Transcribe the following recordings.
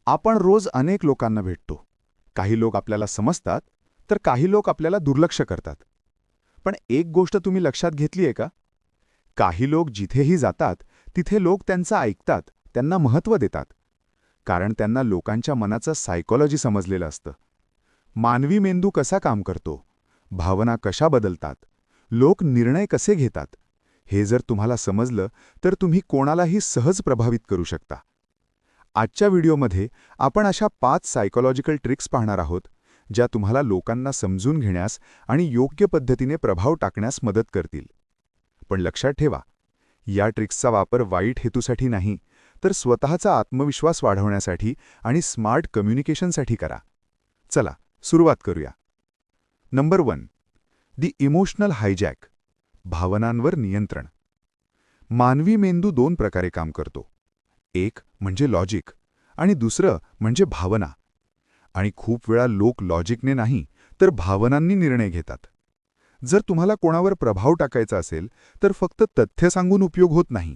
आपण रोज अनेक लोकांना भेटतो. काही लोक आपल्याला समजतात, तर काही लोक आपल्याला दुर्लक्ष करतात. पण एक गोष्ट तुम्ही लक्षात घेतली आहे का? काही लोक जिथेही जातात, तिथे लोक त्यांचं ऐकतात, त्यांना महत्त्व देतात. कारण त्यांना लोकांच्या मनाचं सायकॉलॉजी समजलेलं असतं. मानवी मेंदू कसा काम करतो, भावना कशा बदलतात, लोक निर्णय कसे घेतात, हे जर तुम्हाला समजलं तर तुम्ही कोणालाही सहज प्रभावित करू शकता. आजच्या व्हिडिओमध्ये आपण अशा 5 सायकॉलॉजिकल ट्रिक्स पाहणार आहोत, ज्या तुम्हाला लोकांना समजून घेण्यास आणि योग्य पद्धतीने प्रभाव टाकण्यास मदत करतील. पण लक्षात ठेवा, या ट्रिक्सचा वापर वाईट हेतूसाठी नाही, तर स्वतःचा आत्मविश्वास वाढवण्यासाठी आणि स्मार्ट कम्युनिकेशनसाठी करा. चला सुरुवात करूया. नंबर 1. दी इमोशनल हायजॅक, भावनांवर नियंत्रण. मानवी मेंदू 2 प्रकारे काम करतो. एक म्हणजे लॉजिक आणि दुसरं म्हणजे भावना. आणि खूप वेळा लोक लॉजिकने नाही, तर भावनांनी निर्णय घेतात. जर तुम्हाला कोणावर प्रभाव टाकायचा असेल, तर फक्त तथ्य सांगून उपयोग होत नाही,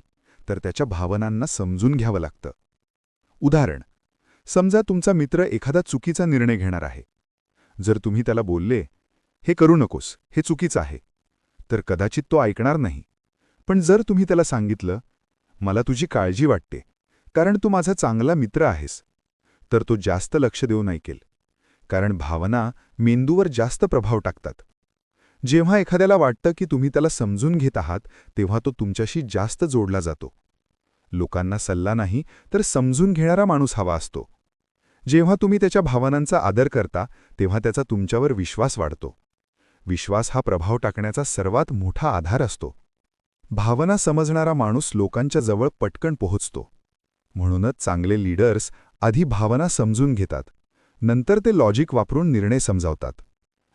तर त्याच्या भावनांना समजून घ्यावं लागतं. उदाहरण, समजा तुमचा मित्र एखादा चुकीचा निर्णय घेणार आहे. जर तुम्ही त्याला बोलले, हे करू नकोस, हे चुकीचं आहे, तर कदाचित तो ऐकणार नाही. पण जर तुम्ही त्याला सांगितलं, मला तुझी काळजी वाटते, कारण तू माझा चांगला मित्र आहेस, तर तो जास्त लक्ष देऊन ऐकेल. कारण भावना मेंदूवर जास्त प्रभाव टाकतात. जेव्हा एखाद्याला वाटतं की तुम्ही त्याला समजून घेत आहात, तेव्हा तो तुमच्याशी जास्त जोडला जातो. लोकांना सल्ला नाही, तर समजून घेणारा माणूस हवा असतो. जेव्हा तुम्ही त्याच्या भावनांचा आदर करता, तेव्हा त्याचा तुमच्यावर विश्वास वाढतो. विश्वास हा प्रभाव टाकण्याचा सर्वात मोठा आधार असतो. भावना समजणारा माणूस लोकांच्या जवळ पटकन पोहोचतो. म्हणूनच चांगले लीडर्स आधी भावना समजून घेतात, नंतर ते लॉजिक वापरून निर्णय समजावतात.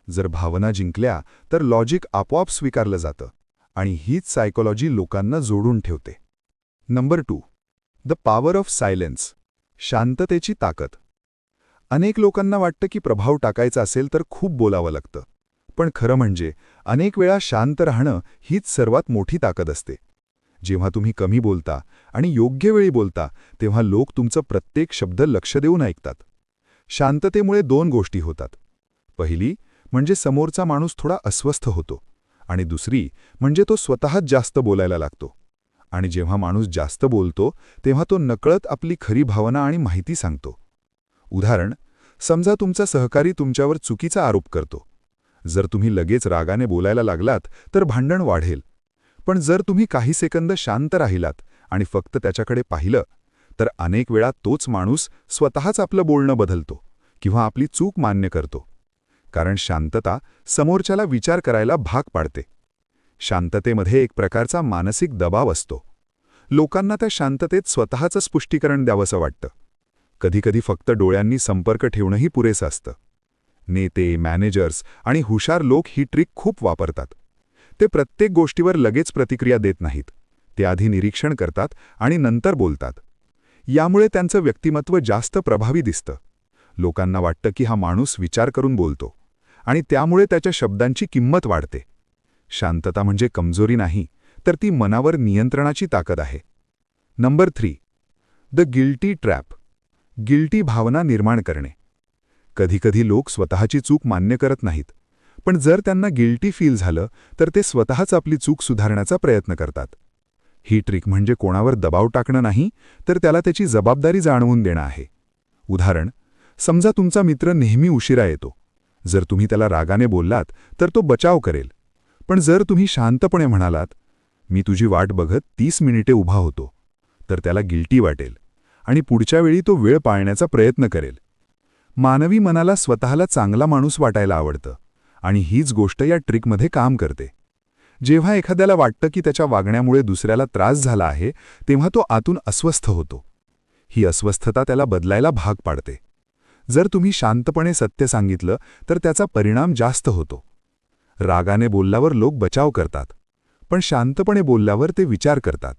जर भावना जिंकल्या तर लॉजिक आपोआप स्वीकारलं जातं, आणि हीच सायकॉलॉजी लोकांना जोडून ठेवते. Number 2. The power of silence, शांततेची ताकद. अनेक लोकांना वाटतं की प्रभाव टाकायचा असेल तर खूप बोलावं लागतं. पण खरं म्हणजे अनेक वेळा शांत राहणं हीच सर्वात मोठी ताकद असते. जेव्हा तुम्ही कमी बोलता आणि योग्य वेळी बोलता, तेव्हा लोक तुमचं प्रत्येक शब्द लक्ष देऊन ऐकतात. शांततेमुळे 2 गोष्टी होतात. पहिली म्हणजे समोरचा माणूस थोडा अस्वस्थ होतो, आणि दुसरी म्हणजे तो स्वतःच जास्त बोलायला लागतो. आणि जेव्हा माणूस जास्त बोलतो, तेव्हा तो नकळत आपली खरी भावना आणि माहिती सांगतो. उदाहरण, समजा तुमचा सहकारी तुमच्यावर चुकीचा आरोप करतो. जर तुम्ही लगेच रागाने बोलायला लागलात, तर भांडण वाढेल. पण जर तुम्ही काही सेकंद शांत राहिलात आणि फक्त त्याच्याकडे पाहिलं, तर अनेक वेळा तोच माणूस स्वतःच आपलं बोलणं बदलतो किंवा आपली चूक मान्य करतो. कारण शांतता समोरच्याला विचार करायला भाग पाडते. शांततेमध्ये एक प्रकारचा मानसिक दबाव असतो. लोकांना त्या शांततेत स्वतःचं स्पष्टीकरण द्यावंसं वाटतं. कधीकधी फक्त डोळ्यांनी संपर्क ठेवणंही पुरेसं असतं. नेते, मॅनेजर्स आणि हुशार लोक ही ट्रिक खूप वापरतात. ते प्रत्येक गोष्टीवर लगेच प्रतिक्रिया देत नाहीत. ते आधी निरीक्षण करतात आणि नंतर बोलतात. यामुळे त्यांचं व्यक्तिमत्व जास्त प्रभावी दिसतं. लोकांना वाटतं की हा माणूस विचार करून बोलतो, आणि त्यामुळे त्याच्या शब्दांची किंमत वाढते. शांतता म्हणजे कमजोरी नाही, तर ती मनावर नियंत्रणाची ताकद आहे. Number 3. The guilty trap, guilty भावना निर्माण करणे. कधीकधी लोक स्वतःची चूक मान्य करत नाहीत, पण जर त्यांना गिल्टी फील झालं, तर ते स्वतःच आपली चूक सुधारण्याचा प्रयत्न करतात. ही ट्रिक म्हणजे कोणावर दबाव टाकणं नाही, तर त्याला त्याची जबाबदारी जाणवून देणं आहे. उदाहरण, समजा तुमचा मित्र नेहमी उशिरा येतो. जर तुम्ही त्याला रागाने बोललात, तर तो बचाव करेल. पण जर तुम्ही शांतपणे म्हणालात, मी तुझी वाट बघत 30 मिनिटे उभा होतो, तर त्याला गिल्टी वाटेल, आणि पुढच्या वेळी तो वेळ पाळण्याचा प्रयत्न करेल. मानवी मनाला स्वतःला चांगला माणूस वाटायला आवडतं, आणि हीच गोष्ट या ट्रिकमध्ये काम करते. जेव्हा एखाद्याला वाटतं की त्याच्या वागण्यामुळे दुसऱ्याला त्रास झाला आहे, तेव्हा तो आतून अस्वस्थ होतो. ही अस्वस्थता त्याला बदलायला भाग पाडते. जर तुम्ही शांतपणे सत्य सांगितलं, तर त्याचा परिणाम जास्त होतो. रागाने बोलल्यावर लोक बचाव करतात, पण शांतपणे बोलल्यावर ते विचार करतात.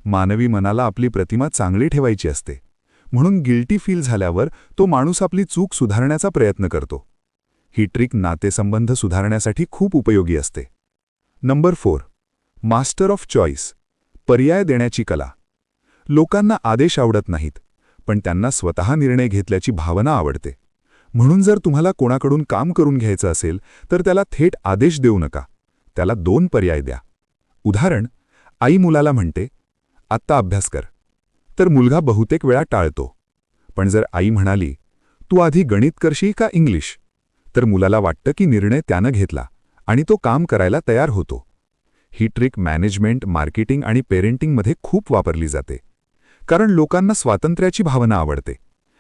मानवी मनाला आपली प्रतिमा चांगली ठेवायची असते, म्हणून गिल्टी फील झाल्यावर तो माणूस आपली चूक सुधारण्याचा प्रयत्न करतो. ही ट्रिक नातेसंबंध सुधारण्यासाठी खूप उपयोगी असते. नंबर 4. मास्टर ऑफ चॉईस, पर्याय देण्याची कला. लोकांना आदेश आवडत नाहीत, पण त्यांना स्वतः निर्णय घेतल्याची भावना आवडते. म्हणून जर तुम्हाला कोणाकडून काम करून घ्यायचं असेल तर त्याला थेट आदेश देऊ नका. त्याला 2 पर्याय द्या. उदाहरण, आई मुलाला म्हणते, आत्ता अभ्यास कर, तर मुलगा बहुतेक वेळा टाळतो. पण जर आई म्हणाली, तू आधी गणित करशील का इंग्लिश, तर मुलाला वाटतं की निर्णय त्यानं घेतला आणि तो काम करायला तयार होतो. ही ट्रिक मॅनेजमेंट, मार्केटिंग आणि पेरेंटिंगमध्ये खूप वापरली जाते. कारण लोकांना स्वातंत्र्याची भावना आवडते.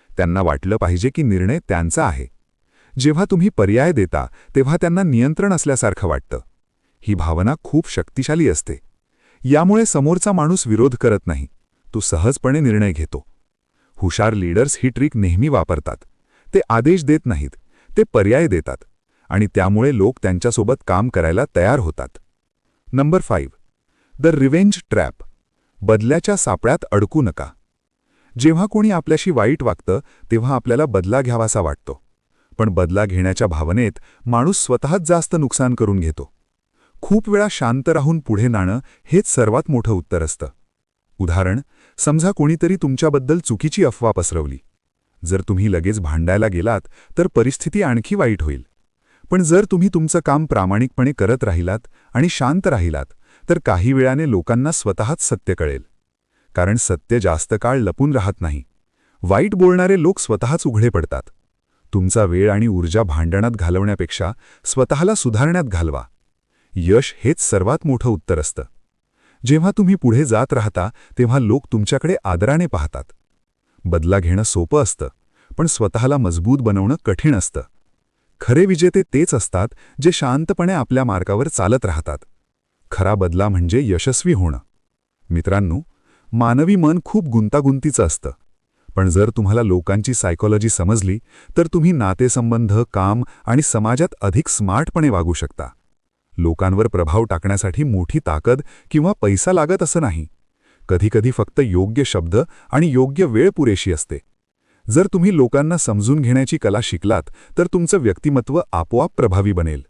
त्यांना वाटलं पाहिजे की निर्णय त्यांचा आहे. जेव्हा तुम्ही पर्याय देता तेव्हा त्यांना नियंत्रण असल्यासारखं वाटतं. ही भावना खूप शक्तिशाली असते. यामुळे समोरचा माणूस विरोध करत नाही, तो सहजपणे निर्णय घेतो. हुशार लीडर्स ही ट्रिक नेहमी वापरतात. ते आदेश देत नाहीत, ते पर्याय देतात आणि त्यामुळे लोक त्यांच्यासोबत काम करायला तयार होतात. नंबर 5. The revenge trap. बदल्याच्या सापळ्यात अडकू नका. जेव्हा कोणी आपल्याशी वाईट वागतं तेव्हा आपल्याला बदला घ्यावासा वाटतो. पण बदला घेण्याच्या भावनेत माणूस स्वतःच जास्त नुकसान करून घेतो. खूप वेळा शांत राहून पुढे जाणं हेच सर्वात मोठं उत्तर असतं. उदाहरण, समजा कोणीतरी तुमच्याबद्दल चुकीची अफवा पसरवली. जर तुम्ही लगेच भांडायला गेलात तर परिस्थिती आणखी वाईट होईल. पण जर तुम्ही तुमचं काम प्रामाणिकपणे करत राहिलात आणि शांत राहिलात तर काही वेळाने लोकांना स्वतःच सत्य कळेल. कारण सत्य जास्त काळ लपून राहत नाही. वाईट बोलणारे लोक स्वतःच उघडे पडतात. तुमचा वेळ आणि ऊर्जा भांडणात घालवण्यापेक्षा स्वतःला सुधारण्यात घालवा. यश हेच सर्वात मोठं उत्तर असतं. जेव्हा तुम्ही पुढे जात राहता तेव्हा लोक तुमच्याकडे आदराने पाहतात. बदला घेणं सोपं असतं, पण स्वतःला मजबूत बनवणं कठीण असतं. खरे विजेते तेच असतात जे शांतपणे आपल्या मार्गावर चालत राहतात. खरा बदला म्हणजे यशस्वी होणं. मित्रांनो, मानवी मन खूप गुंतागुंतीचं असतं. पण जर तुम्हाला लोकांची सायकोलॉजी समजली तर तुम्ही नातेसंबंध, काम आणि समाजात अधिक स्मार्टपणे वागू शकता. लोकांवर प्रभाव टाकण्यासाठी मोठी ताकद किंवा पैसा लागत असं नाही. कधीकधी फक्त योग्य शब्द आणि योग्य वेळ पुरेशी असते. जर तुम्ही लोकांना समजून घेण्याची कला शिकलात तर तुमचं व्यक्तिमत्व आपोआप प्रभावी बनेल.